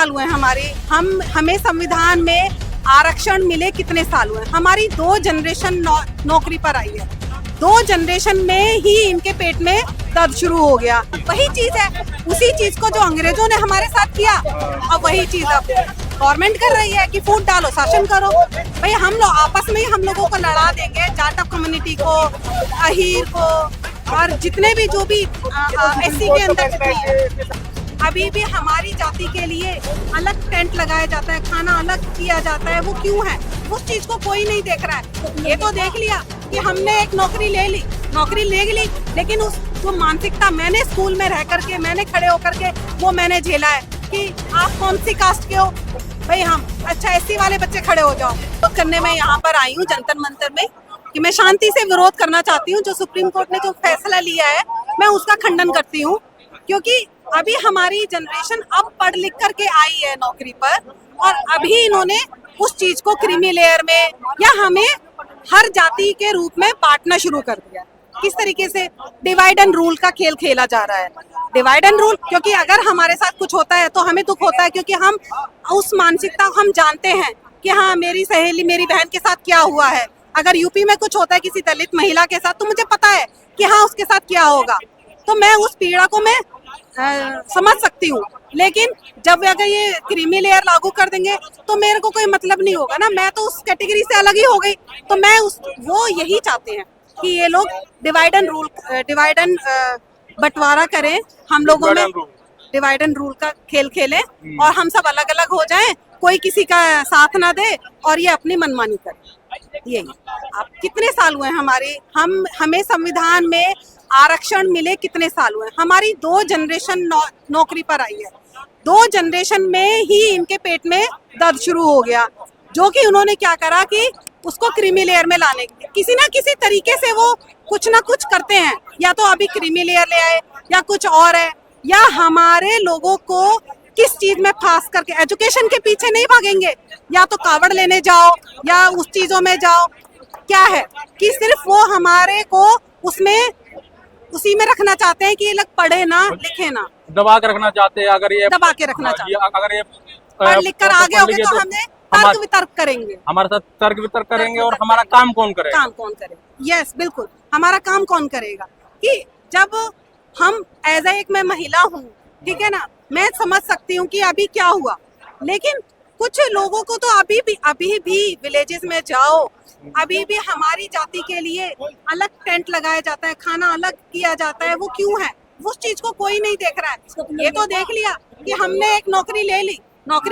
साल हुए हमारे हमें संविधान में आरक्षण मिले कितने साल हुए? हमारी 2 जनरेशन नौकरी पर आई है। 2 जनरेशन में ही इनके पेट में दर्द शुरू हो गया। वही चीज है, उसी चीज को जो अंग्रेजों ने हमारे साथ किया, अब वही चीज अब गवर्नमेंट कर रही है कि फूट डालो, शासन करो। भाई हम लोग आपस में ही हम लोगों को लड़ा देंगे, जाटव कम्युनिटी को, अहीर को, और जितने भी जो भी एससी के अंदर जितने हैं। अभी भी हमारी जाति के लिए अलग टेंट लगाया जाता है, खाना अलग किया जाता है। वो क्यों है? उस चीज को कोई नहीं देख रहा है। ये तो देख लिया कि हमने एक नौकरी ले ली, लेकिन उस जो मानसिकता मैंने स्कूल में रह करके, मैंने खड़े होकर के वो मैंने झेला है कि आप कौन सी कास्ट के हो? भाई हम अच्छा एससी वाले बच्चे खड़े हो जाओ। तो करने में यहाँ पर आई हूँ जंतर मंतर में कि मैं शांति से विरोध करना चाहती हूँ। जो सुप्रीम कोर्ट ने जो फैसला लिया है मैं उसका खंडन करती हूँ, क्योंकि अभी हमारी जनरेशन अब पढ़ लिख करके आई है नौकरी पर, और अभी इन्होंने उस चीज को क्रीमी लेयर में या हमें हर जाति के रूप में बांटना शुरू कर दिया। किस तरीके से डिवाइड एंड रूल का खेल खेला जा रहा है। डिवाइड एंड रूल, क्योंकि अगर हमारे साथ कुछ होता है तो हमें दुख होता है, क्योंकि हम उस मानसिकता को हम जानते हैं कि हाँ मेरी सहेली, मेरी बहन के साथ क्या हुआ है। अगर यूपी में कुछ होता है किसी दलित महिला के साथ तो मुझे पता है कि हाँ उसके साथ क्या होगा, तो मैं उस पीड़ा को मैं समझ सकती हूँ। लेकिन जब अगर ये क्रीमी लेयर लागू कर देंगे तो मेरे को कोई मतलब नहीं होगा ना, मैं तो उस कैटेगरी से अलग ही हो गई। तो मैं वो यही चाहते हैं कि ये लोग डिवाइड एंड बंटवारा करें, हम लोगों में डिवाइड एंड रूल का खेल खेलें और हम सब अलग अलग हो जाएं, कोई किसी का साथ ना दे और ये अपनी मनमानी करे। यही आप कितने साल हुए हमारे हमें संविधान में आरक्षण मिले कितने साल हुए? हमारी 2 जनरेशन नौकरी पर आई है। 2 जनरेशन में ही इनके पेट में दर्द शुरू हो गया, जो कि उन्होंने क्या करा कि उसको क्रीमी लेयर में लाने किसी ना किसी तरीके से वो कुछ ना कुछ करते हैं। या तो अभी क्रीमी लेयर ले आए या कुछ और है, या हमारे लोगों को किस चीज में फांस करके एजुकेशन के पीछे नहीं भागेंगे, या तो कावड़ लेने जाओ या उस चीजों में जाओ। क्या है कि सिर्फ वो हमारे को उसमें उसी में रखना चाहते हैं कि ये लोग पढ़े ना लिखे ना, दबा के रखना चाहते हैं। अगर ये दबा के रखना चाहते हैं, अगर ये पढ़ लिख कर आगे होंगे तो हमने तर्क वितर्क करेंगे, हमारे साथ तर्क वितर्क करेंगे और हमारा काम कौन करेगा? यस बिल्कुल, हमारा काम कौन करेगा? कि जब हम एज एक मैं महिला हूँ, ठीक है ना, मैं समझ सकती हूँ कि अभी क्या हुआ, लेकिन कुछ लोगों को तो अभी भी विलेजेस में जाओ, अभी भी हमारी जाति के लिए अलग टेंट लगाया जाता है, खाना अलग किया जाता है। वो क्यों है? उस चीज को कोई नहीं देख रहा है। ये तो देख लिया कि हमने एक नौकरी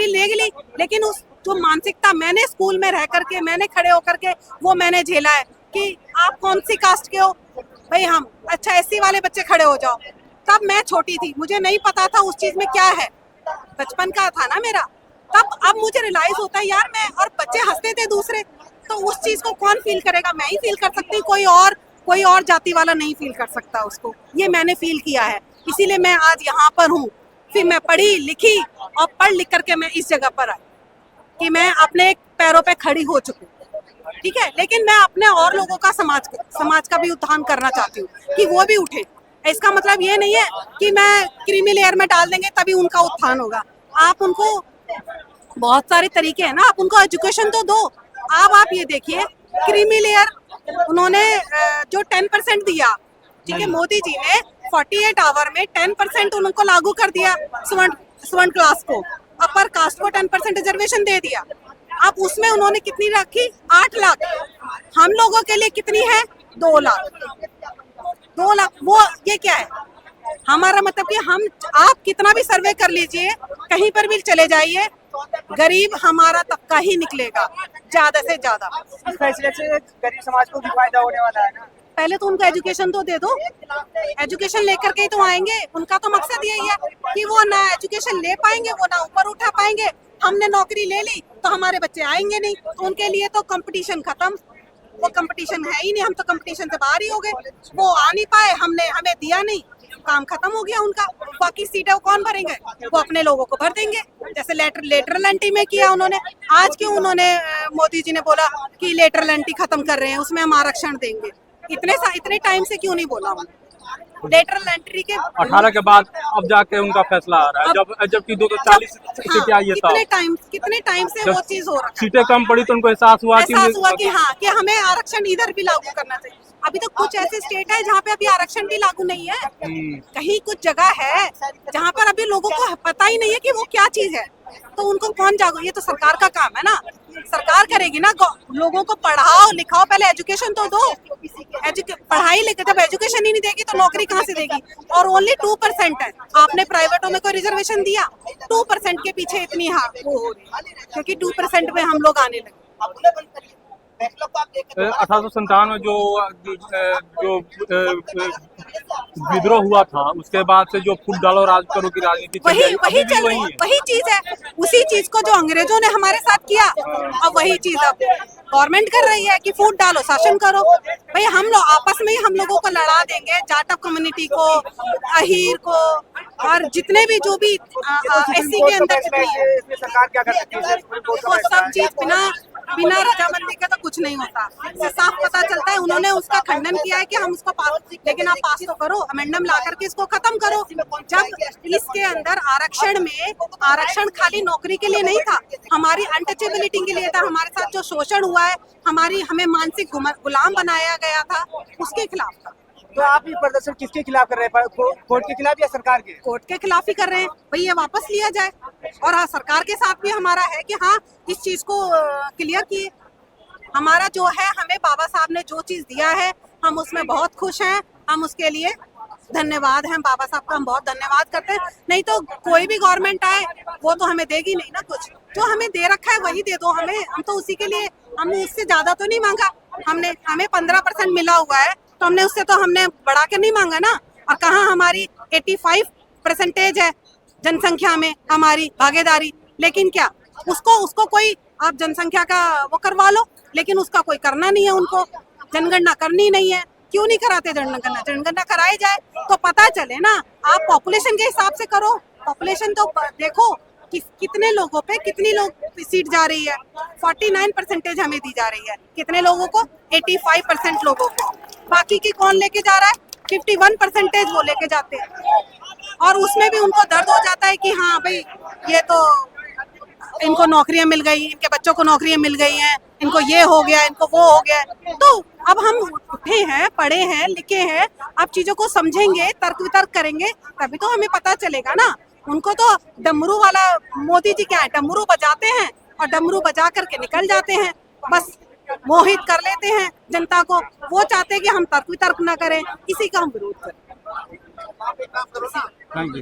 ले ली, लेकिन उस जो मानसिकता मैंने स्कूल में रह करके, मैंने खड़े होकर के वो मैंने झेला है कि आप कौन सी कास्ट के हो? भाई हम अच्छा एससी वाले बच्चे खड़े हो जाओ। तब मैं छोटी थी, मुझे नहीं पता था उस चीज में क्या है, बचपन का था ना मेरा। तब अब मुझे रियलाइज होता है यार, मैं और बच्चे हंसते थे दूसरे, तो उस चीज को कौन फील करेगा? मैं ही फील कर सकती हूँ, कोई और जाति वाला नहीं फील कर सकता उसको। ये मैंने फील किया है, इसीलिए मैं आज यहाँ पर हूँ। फिर मैं पढ़ी लिखी और पढ़ लिख करके मैं इस जगह पर आई कि मैं अपने पैरों पे खड़ी हो चुकी हूँ, ठीक है। लेकिन मैं अपने और लोगों का समाज का भी उत्थान करना चाहती हूँ कि वो भी उठे। इसका मतलब ये नहीं है कि मैं क्रीमी लेयर में डाल देंगे तभी उनका उत्थान होगा। आप उनको बहुत सारे तरीके हैं ना, आप उनको एजुकेशन तो दो। आप ये देखिए, क्रीमी लेयर उन्होंने जो 10% दिया, ठीक है, मोदी जी ने 48 आवर में 10% उनको लागू कर दिया। स्वर्ण क्लास को, अपर कास्ट को 10% रिजर्वेशन दे दिया। अब उसमें उन्होंने कितनी रखी? 8 लाख। हम लोगों के लिए कितनी है? 2 लाख। 2 लाख वो ये क्या है? हमारा मतलब कि आप कितना भी सर्वे कर लीजिए, कहीं पर भी चले जाइए, गरीब हमारा तबका ही निकलेगा ज्यादा से ज्यादा। इस फैसले से गरीब समाज को भी फायदा होने वाला है ना। पहले तो उनको एजुकेशन तो दे दो, एजुकेशन लेकर के ही तो आएंगे। उनका तो मकसद यही है कि वो ना एजुकेशन ले पाएंगे, वो ना ऊपर उठा पाएंगे। हमने नौकरी ले ली तो हमारे बच्चे आएंगे नहीं, तो उनके लिए तो कंपटीशन खत्म। वो कंपटीशन है ही नहीं, हम तो कंपटीशन से बाहर ही हो गए। वो आ नहीं पाए, हमें दिया नहीं, काम खत्म हो गया उनका। बाकी सीटें कौन भरेंगे? वो अपने लोगों को भर देंगे, जैसे लेटरल एंट्री में किया उन्होंने। आज क्यों उन्होंने मोदी जी ने बोला कि लेटरल एंट्री खत्म कर रहे हैं, उसमें हम आरक्षण देंगे? इतने टाइम से क्यों नहीं बोला? लेटरल एंट्री के 18 के बाद अब जाके उनका फैसला आ रहा है, जबकि 240 सीटें आई है तब। कितने टाइम से जब वो चीज हो रहा है। सीटें कम पड़ी तो उनको एहसास हुआ कि हाँ कि हमें आरक्षण इधर भी लागू करना चाहिए। अभी तो कुछ ऐसे स्टेट है जहाँ पे अभी आरक्षण भी लागू नहीं है। कहीं कुछ जगह है जहाँ पर अभी लोगों को पता ही नहीं है कि वो क्या चीज है, तो उनको कौन जागरूक, ये तो सरकार का काम है ना, सरकार करेगी ना। लोगों को पढ़ाओ लिखाओ, पहले एजुकेशन तो दो। पढ़ाई लिखे जब एजुकेशन ही नहीं देगी तो नौकरी कहाँ से देगी। और ओनली 2% है, आपने प्राइवेटों में कोई रिजर्वेशन दिया? 2% के पीछे इतनी वो हो रही है, क्योंकि 2% में हम लोग आने लगे। 1897 में जो विद्रोह हुआ था, उसके बाद से जो फूट डालो राज करो की राजनीति चल रही है, वही चल रही है, वही चीज है। उसी चीज को जो अंग्रेजों ने हमारे साथ किया, अब वही चीज अब गवर्नमेंट कर रही है कि फूट डालो शासन करो। भाई हम लोग आपस में ही हम लोगों को लड़ा देंगे, जाटव कम्युनिटी को, अहीर को, और जितने भी जो भी एससी के अंदर सरकार क्या कर सकती है? वो सब चीज बिना रजामंदी का तो कुछ नहीं होता। इससे साफ पता चलता है। उन्होंने उसका खंडन किया है कि हम उसको पास, लेकिन आप पास तो करो, अमेंडम ला करके इसको खत्म करो। जब इसके अंदर आरक्षण खाली नौकरी के लिए नहीं था, हमारी अनटचेबिलिटी के लिए था। हमारे साथ जो शोषण हुआ है, हमें मानसिक गुलाम बनाया गया था, उसके खिलाफ था। तो आप ये प्रदर्शन किसके खिलाफ कर रहे हैं? कोर्ट के खिलाफ या सरकार के? कोर्ट के खिलाफ ही कर रहे हैं। भाई ये वापस लिया जाए। और हाँ, सरकार के साथ भी हमारा है कि हाँ इस चीज को क्लियर किए। हमारा जो है, हमें बाबा साहब ने जो चीज दिया है, हम उसमें बहुत खुश हैं। हम उसके लिए धन्यवाद हैं, बाबा साहब का हम बहुत धन्यवाद करते हैं। नहीं तो कोई भी गवर्नमेंट आए वो तो हमें देगी नहीं ना। कुछ जो हमें दे रखा है वही दे दो हमें। हम तो उसी के लिए, हमने इससे ज्यादा तो नहीं मांगा। हमें 15% मिला हुआ है, तो हमने बढ़ा के नहीं मांगा ना। और कहाँ हमारी 85% है जनसंख्या में हमारी भागीदारी, लेकिन क्या उसको कोई आप जनसंख्या का वो करवा लो, लेकिन उसका कोई करना नहीं है। उनको जनगणना करनी नहीं है। क्यों नहीं कराते जनगणना? जनगणना कराई जाए तो पता चले ना। आप पॉपुलेशन के हिसाब से करो, पॉपुलेशन तो देखो कि कितने लोगों पे कितनी सीट जा रही है। 49% हमें दी जा रही है, कितने लोगों को? 85% लोगों को। बाकी की कौन लेके जा रहा है? 51% वो लेके जाते हैं। और उसमें भी उनको दर्द हो जाता है कि हाँ भाई ये तो इनको नौकरियां मिल गई, इनके बच्चों को नौकरियां मिल गई हैं, इनको ये हो गया, इनको वो हो गया। तो अब हम उठे हैं, पढ़े हैं, लिखे हैं, अब चीजों को समझेंगे, तर्क वितर्क करेंगे, तभी तो हमें पता चलेगा ना। उनको तो डमरू वाला मोदी जी क्या है, डमरू बजाते हैं और डमरू बजा करके निकल जाते हैं, बस मोहित कर लेते हैं जनता को। वो चाहते हैं कि हम तर्क वितर्क ना करें, इसी का हम विरोध करें। Thank you.